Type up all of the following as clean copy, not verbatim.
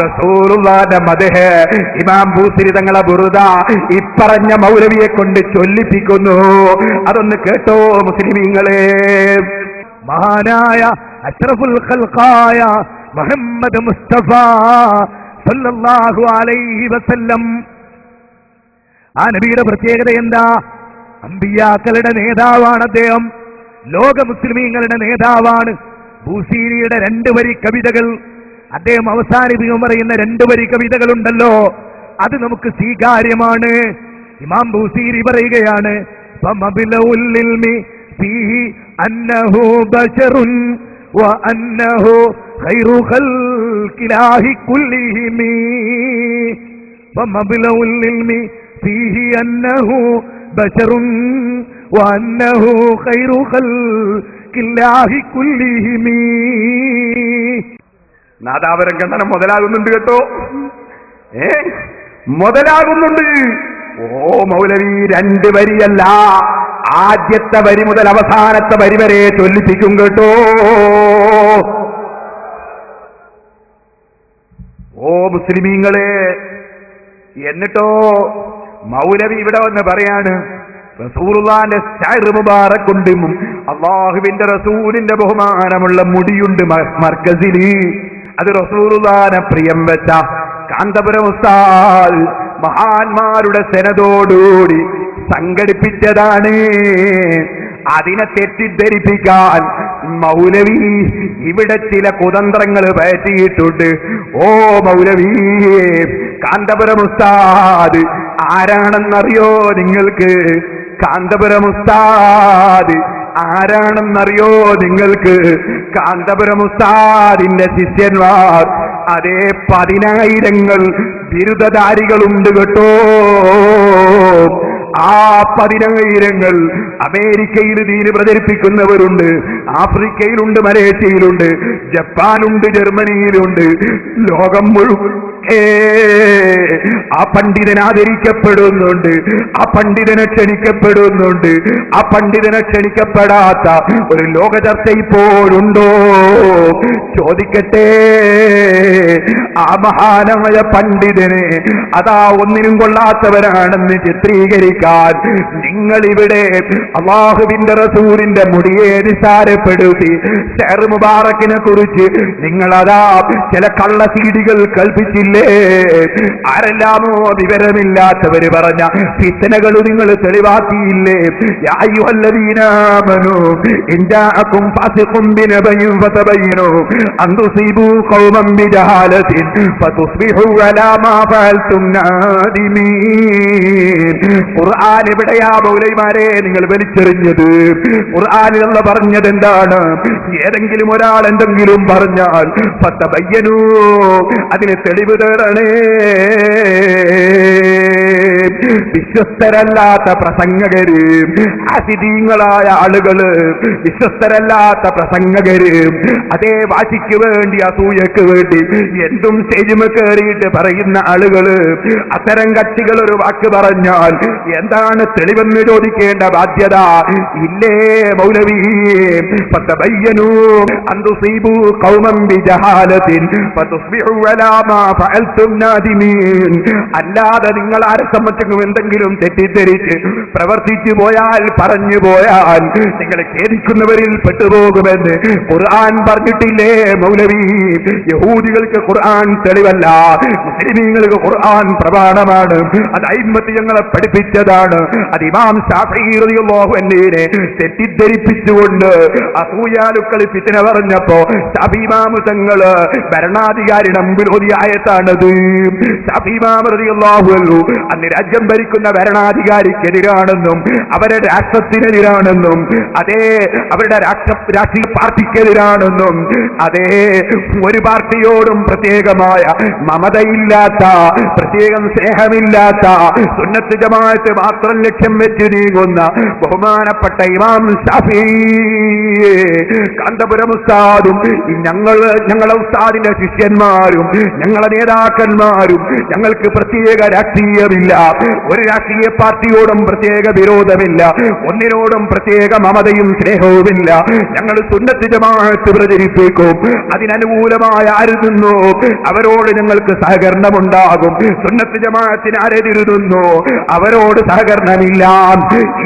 റസൂലുള്ളാഹിന്റെ മദ്ഹ് ഇമാം ബൂസിരി തങ്ങളെ ബുറുദ ഇപ്പറഞ്ഞ മൗലവിയെ കൊണ്ട് ചൊല്ലിപ്പിക്കുന്നു. അതൊന്ന് കേട്ടോ മുസ്ലിമീങ്ങളെ. മഹാനായ അഷ്റഫുൽ ഖൽഖായ മുഹമ്മദ് മുസ്തഫ സല്ലല്ലാഹു അലൈഹി വസല്ലം, ആ നബിയുടെ പ്രത്യേകത എന്താ? അമ്പിയാക്കളുടെ നേതാവാണ് അദ്ദേഹം, ലോക മുസ്ലിമീങ്ങളുടെ നേതാവാണ്. ബൂസീരിയുടെ 2 വരി കവിതകൾ അദ്ദേഹം അവസാനിപ്പിക്കും പറയുന്ന 2 വരി കവിതകളുണ്ടല്ലോ, അത് നമുക്ക് സ്വീകാര്യമാണ്. ഇമാം ബൂസീരി പറയുകയാണ്, ഫമബ്ലഉൽ ഇൽമി ഫീഹി അന്നഹു ബശറുൻ വഅന്നഹു ഖൈറു ഖൽഖില്ലാഹി കുല്ലിഹിം. ഫമബ്ലഉൽ ഇൽമി ഫീഹി അന്നഹു ബശറുൻ വഅന്നഹു ഖൈറു ഖൽഖില്ലാഹി കുല്ലിഹിം. നാദാവരം കണ്ടനം മുതലാകുന്നുണ്ട് കേട്ടോ, മുതലാകുന്നുണ്ട്. ഓ മൗലവി 2 വരിയല്ല, ആദ്യത്തെ വരി മുതൽ അവസാനത്തെ വരി വരെ ചൊല്ലിപ്പിക്കും കേട്ടോ. ഓ മുസ്ലിമീങ്ങളെ, എന്നിട്ടോ മൗലവി ഇവിടെ വന്ന് പറയാണ്, റസൂലുള്ളാഹിന്റെ ശഅർ മുബാറക് ഉണ്ട്, അല്ലാഹുവിന്റെ റസൂലിന്റെ ബഹുമാനമുള്ള മുടിയുണ്ട് മർക്കസിൽ. അത് റസൂലുള്ളാഹിനെ പ്രിയം വെച്ച കാന്തപുരം ഉസ്താദ് മഹാന്മാരുടെ സെനതോടുകൂടി സംഘടിപ്പിച്ചതാണ്. അതിനെ തെറ്റിദ്ധരിപ്പിക്കാൻ മൗലവി ഇവിടെ ചില കുതന്ത്രങ്ങൾ പയറ്റിയിട്ടുണ്ട്. ഓ മൗലവി, കാന്തപുരം ഉസ്താദ് ആരാണെന്നറിയോ നിങ്ങൾക്ക്? കാന്തപുരം ഉസ്താദ് ആരാണെന്നറിയോ നിങ്ങൾക്ക്? കാന്തപുരം ഉസ്താദിന്റെ ശിഷ്യന്മാർ അതേ 10,000 ബിരുദധാരികളുണ്ട് കേട്ടോ. ആ 10,000 അമേരിക്കയിൽ ദീന് പ്രചരിപ്പിക്കുന്നവരുണ്ട്, ആഫ്രിക്കയിലുണ്ട്, മലേഷ്യയിലുണ്ട്, ജപ്പാനുണ്ട്, ജർമ്മനിയിലുണ്ട്, ലോകം മുഴുവൻ ആ പണ്ഡിതൻ ആദരിക്കപ്പെടുന്നുണ്ട്, ആ പണ്ഡിതനെ ക്ഷണിക്കപ്പെടുന്നുണ്ട്. ആ പണ്ഡിതനെ ക്ഷണിക്കപ്പെടാത്ത ഒരു ലോക ചർച്ച ഇപ്പോഴുണ്ടോ? ചോദിക്കട്ടെ, ആ മഹാനായ പണ്ഡിതനെ അതാ ഒന്നിനും കൊള്ളാത്തവരാണെന്ന് ചിത്രീകരിക്കാൻ നിങ്ങളിവിടെ അല്ലാഹുവിന്റെ റസൂലിന്റെ മുടിയെ നിസാരപ്പെടുത്തി ശഅർ മുബാറക്കിനെ കുറിച്ച് നിങ്ങളതാ ചില കള്ള സീഡികൾ കൽപ്പിച്ചില്ലേ? ആരെല്ലാമോ വിവരമില്ലാത്തവര് പറഞ്ഞ ഫിത്നകൾ നിങ്ങൾ തെളിവാക്കിയില്ലേ? യാ അയ്യുഹല്ലദീന ആമനൂ ഇൻ ജാഅകും ഫാസിഖുൻ ബിനബയിൻ ഫതബയ്യനൂ അൻ തുസീബൂ ഖൗമൻ ബിജഹാലത്തിൻ ഫതുസ്ബിഹൂ അലാ മാ ഫഅൽതും നാദിമീൻ. ഖുർആൻ എവിടെയാ മൗലവിമാരെ നിങ്ങൾ വലിച്ചെറിഞ്ഞത്? ഖുർആനിൽ അല്ലാഹ് പറഞ്ഞത് എന്താണ്? ഏതെങ്കിലും ഒരാൾ എന്തെങ്കിലും പറഞ്ഞാൽ ഫതബയ്യനൂ, അതിന് തെളിവ് തേടണേ. വിശ്വസ്തരല്ലാത്ത പ്രസംഗകര്, അസിദീങ്ങളായ ആളുകള്, വിശ്വസ്തരല്ലാത്ത പ്രസംഗകര്, അതേ വാശിക്ക് വേണ്ടി അസൂയക്ക് വേണ്ടി എന്തും സ്റ്റേജിൽ കയറിയിട്ട് പറയുന്ന ആളുകള്, അത്തരം കക്ഷികൾ ഒരു വാക്ക് പറഞ്ഞാൽ എന്താണ് തെളിവെന്ന് ചോദിക്കേണ്ട ബാധ്യത ഇല്ലേ മൗലവി? ഫതബയ്യനൂ അൻ തുസീബൂ ഖൗമൻ ബിജഹാലത്തിൻ ഫതുസ്ബിഹൂ അലാ മാ ഫഅൽതും നാദിമീൻ. അല്ലാതെ നിങ്ങൾ ആരെ സംബന്ധിച്ചും എന്തെങ്കിലും തെറ്റിദ്ധരിച്ച് പ്രവർത്തിച്ചു പോയാൽ, പറഞ്ഞു പോയാൽ നിങ്ങൾ ഖേദിക്കുന്നവരിൽ പെട്ടുപോകുമെന്ന് ഖുർആൻ പറഞ്ഞിട്ടില്ലേ മൗലവി? യഹൂദികൾക്ക് ഖുർആൻ തെളിവല്ല, മുസ്ലിമീങ്ങൾക്ക് ഖുർആൻ പ്രമാണമാണ്. അത് അയിമ്മത്ത് ഞങ്ങളെ പഠിപ്പിച്ചതാണ്. അത് ഇമാം ശാഫിഈ റളിയല്ലാഹു അൻഹുവിനെ തെറ്റിദ്ധരിപ്പിച്ചുകൊണ്ട് അസൂയാലുക്കൾ ഫിത്ന പറഞ്ഞപ്പോ ശാഫിഈ ഇമാം തങ്ങള് ഭരണാധികാരിയുടെ മുമ്പിൽ ഓതിയ ആയത്താണത്. ശാഫിഈ ഇമാം റളിയല്ലാഹു അൻഹു അന്ന് രാജ്യം ഭരിക്കുന്ന ഭരണാധികാരിക്കെതിരാണെന്നും അവരുടെ രാഷ്ട്രത്തിനെതിരാണെന്നും അതേ അവരുടെ രാഷ്ട്രീയ പാർട്ടിക്കെതിരാണെന്നും അതേ ഒരു പാർട്ടിയോടും പ്രത്യേകമായ മമതയില്ലാത്ത, പ്രത്യേകം സ്നേഹമില്ലാത്ത, സുന്നത്ത് ജമാഅത്ത് മാത്രം ലക്ഷ്യം വെച്ച് നീങ്ങുന്ന ബഹുമാനപ്പെട്ട ഇമാം ശാഫിഈ കാന്തപുരം ഉസ്താദും ഞങ്ങളെ ഉസ്താദിന്റെ ശിഷ്യന്മാരും ഞങ്ങളെ നേതാക്കന്മാരും ഞങ്ങൾക്ക് പ്രത്യേക രാഷ്ട്രീയമില്ല, ഒരു രാഷ്ട്രീയ പാർട്ടിയോടും പ്രത്യേക വിരോധമില്ല, ഒന്നിനോടും പ്രത്യേക മമതയും സ്നേഹവുമില്ല. ഞങ്ങൾ സുന്നത്ത് ജമാഅത്ത് പ്രചരിപ്പിക്കും. അതിനനുകൂലമായ ആരുന്നു അവരോട് ഞങ്ങൾക്ക് സഹകരണമുണ്ടാകും. സുന്നത്ത് ജമാഅത്തിന് ആരെതിരുന്നു അവരോട് സഹകരണമില്ല.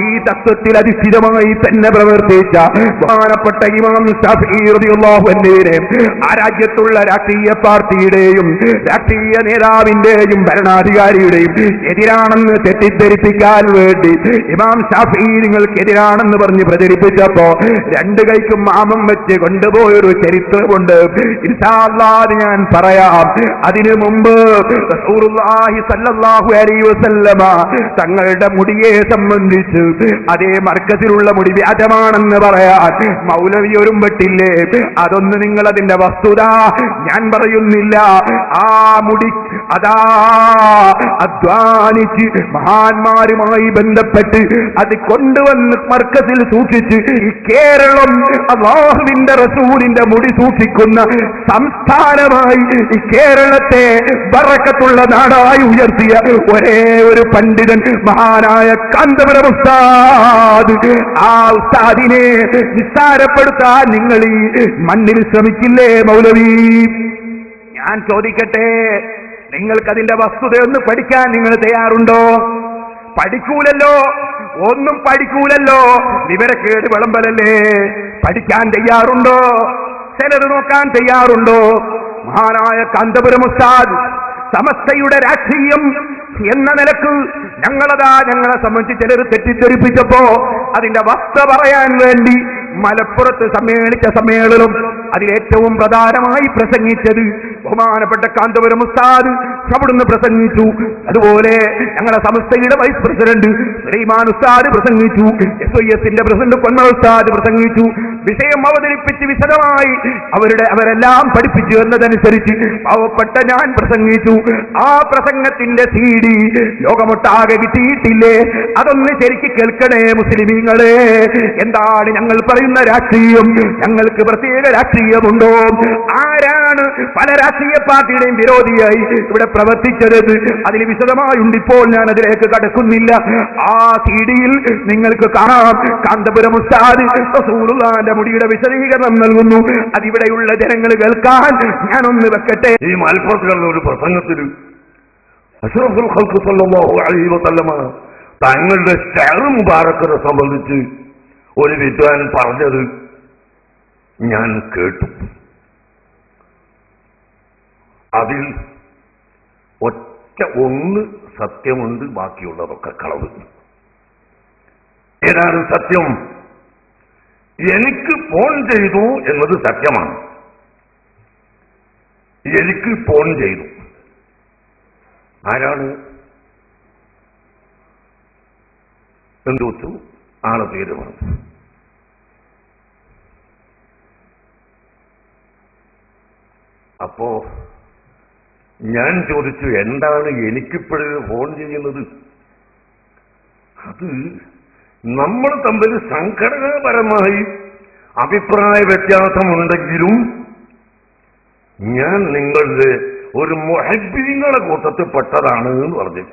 ഈ തത്വത്തിൽ അധിഷ്ഠിതമായി തന്നെ പ്രവർത്തിച്ച ബഹുമാനപ്പെട്ട ഇമാം ശാഫിഈ റളിയല്ലാഹു അൻഹുവിനെ ആ രാജ്യത്തുള്ള രാഷ്ട്രീയ പാർട്ടിയുടെയും രാഷ്ട്രീയ നേതാവിന്റെയും ഭരണാധികാരിയുടെയും എതിരാണെന്ന് തെറ്റിദ്ധരിപ്പിക്കാൻ വേണ്ടി ഇമാം ശാഫിഈ നിങ്ങൾക്കെതിരാണെന്ന് പറഞ്ഞ് പ്രചരിപ്പിച്ചപ്പോ രണ്ടു കൈക്കും മാമം വെച്ച് കൊണ്ടുപോയൊരു ചരിത്രമുണ്ട്. ഇൻഷാ അല്ലാഹ് ഞാൻ പറയാം. അതിനു മുമ്പ് റസൂലുള്ളാഹി സ്വല്ലല്ലാഹു അലൈഹി വസല്ലമ തങ്ങളുടെ മുടിയെ സംബന്ധിച്ച് അതേ മർക്കസിലുള്ള മുടി വ്യാജമാണെന്ന് പറയാൻ മൗലവി ഒരുമ്പെട്ടില്ലേ? അതൊന്ന് നിങ്ങൾ അതിന്റെ വസ്തുത ഞാൻ പറയുന്നില്ല. ആ മുടി അതാ അധ്വാനിച്ച് മഹാന്മാരുമായി ബന്ധപ്പെട്ട് അത് കൊണ്ടുവന്ന് മർക്കസിൽ സൂക്ഷിച്ച് ഈ കേരളം അല്ലാഹുവിന്റെ റസൂലിന്റെ മുടി സൂക്ഷിക്കുന്ന സംസ്ഥാനമായി ഈ കേരളത്തെ ബറക്കത്തുള്ള നാടായി ഉയർത്തിയ ഒരേ ഒരു പണ്ഡിതൻ മഹാനായ കാന്തപുരം ഉസ്താദ്. ആ ഉസ്താദിനെ നിസ്സാരപ്പെടുത്താൻ നിങ്ങൾ ഈ മണ്ണിൽ ശ്രമിക്കില്ലേ മൗലവി? ഞാൻ ചോദിക്കട്ടെ, നിങ്ങൾക്കതിന്റെ വസ്തുതയൊന്ന് പഠിക്കാൻ നിങ്ങൾ തയ്യാറുണ്ടോ? പഠിക്കൂലല്ലോ, ഒന്നും പഠിക്കൂലല്ലോ, വിവരക്കേട് വിളമ്പലല്ലേ. പഠിക്കാൻ തയ്യാറുണ്ടോ? ചിലത് നോക്കാൻ തയ്യാറുണ്ടോ? മഹാനായ കാന്തപുരം ഉസ്താദ് സമസ്തയുടെ രാഷ്ട്രീയം എന്ന നിലക്ക് ഞങ്ങളെ സംബന്ധിച്ച് ചിലർ തെറ്റിദ്ധരിപ്പിച്ചപ്പോ അതിന്റെ വസ്തുത പറയാൻ വേണ്ടി മലപ്പുറത്ത് സമ്മേളിച്ച സമ്മേളനം അതിലേറ്റവും പ്രധാനമായി പ്രസംഗിച്ചത് ബഹുമാനപ്പെട്ട കാന്തപുരം ഉസ്താദ് അവിടുന്ന് പ്രസംഗിച്ചു. അതുപോലെ ഞങ്ങളുടെ സംസ്ഥയുടെ വൈസ് പ്രസിഡന്റ് സുലൈമാൻ ഉസ്താദ് പ്രസംഗിച്ചു. SYSന്റെ പ്രസിഡന്റ് പൊന്മ ഉസ്താദ് പ്രസംഗിച്ചു. വിഷയം അവതരിപ്പിച്ച് വിശദമായി അവരെല്ലാം പഠിപ്പിച്ചു എന്നതനുസരിച്ച് പാവപ്പെട്ട ഞാൻ പ്രസംഗിച്ചു. ആ പ്രസംഗത്തിന്റെ CD ലോകമൊട്ടാകെ കിട്ടിയിട്ടില്ലേ? അതൊന്ന് ശരിക്ക് കേൾക്കണേ മുസ്ലിമീങ്ങളെ. എന്താണ് ഞങ്ങൾ പറയുന്ന രാഷ്ട്രീയം? ഞങ്ങൾക്ക് പ്രത്യേക രാഷ്ട്രീയമുണ്ടോ? ആരാണ് പല രാഷ്ട്രീയ പാർട്ടിയുടെയും വിരോധിയായി ഇവിടെ പ്രവർത്തിച്ചത്? അതിൽ വിശദമായുണ്ട്. ഇപ്പോൾ ഞാൻ അതിലേക്ക് കടക്കുന്നില്ല. ആ CD-യിൽ നിങ്ങൾക്ക് കാണാം. കാന്തപുരം ഉസ്താദ് റസൂലുള്ളാഹിന്റെ മുടിയുടെ വിശദീകരണം നൽകുന്നു. അതിവിടെയുള്ള ജനങ്ങൾ കേൾക്കാൻ ഞാനൊന്ന് വെക്കട്ടെ. ഈ മലപ്പുറത്തുള്ള ഒരു പ്രസംഗത്തിൽ അഷ്റഫുൽ ഖൽഖ് സല്ലല്ലാഹു അലൈഹി വസല്ലമ തങ്ങളുടെ ഷഅർ മുബാറക്കിനെ സംബന്ധിച്ച് ഒരു വിദ്വാൻ പറഞ്ഞത് ഞാൻ കേട്ടു. അതിൽ ഒന്ന് സത്യമുണ്ട്, ബാക്കിയുള്ളതൊക്കെ കളവ്. ഏതാണ് സത്യം? എനിക്ക് ഫോൺ ചെയ്തു എന്നത് സത്യമാണ്. എനിക്ക് ഫോൺ ചെയ്തു. ആരാണ് എന്ത് വെച്ചു? ആളെ പേര് പറഞ്ഞു. അപ്പോ ഞാൻ ചോദിച്ചു, എന്താണ് എനിക്കിപ്പോഴും ഫോൺ ചെയ്യുന്നത്? അത് നമ്മൾ തമ്മിൽ സംഘടനാപരമായി അഭിപ്രായ വ്യത്യാസമുണ്ടെങ്കിലും ഞാൻ നിങ്ങളുടെ ഒരു മുഹബ്ബീങ്ങളെ കൂട്ടത്തിൽ പെട്ടതാണ് എന്ന് പറഞ്ഞു.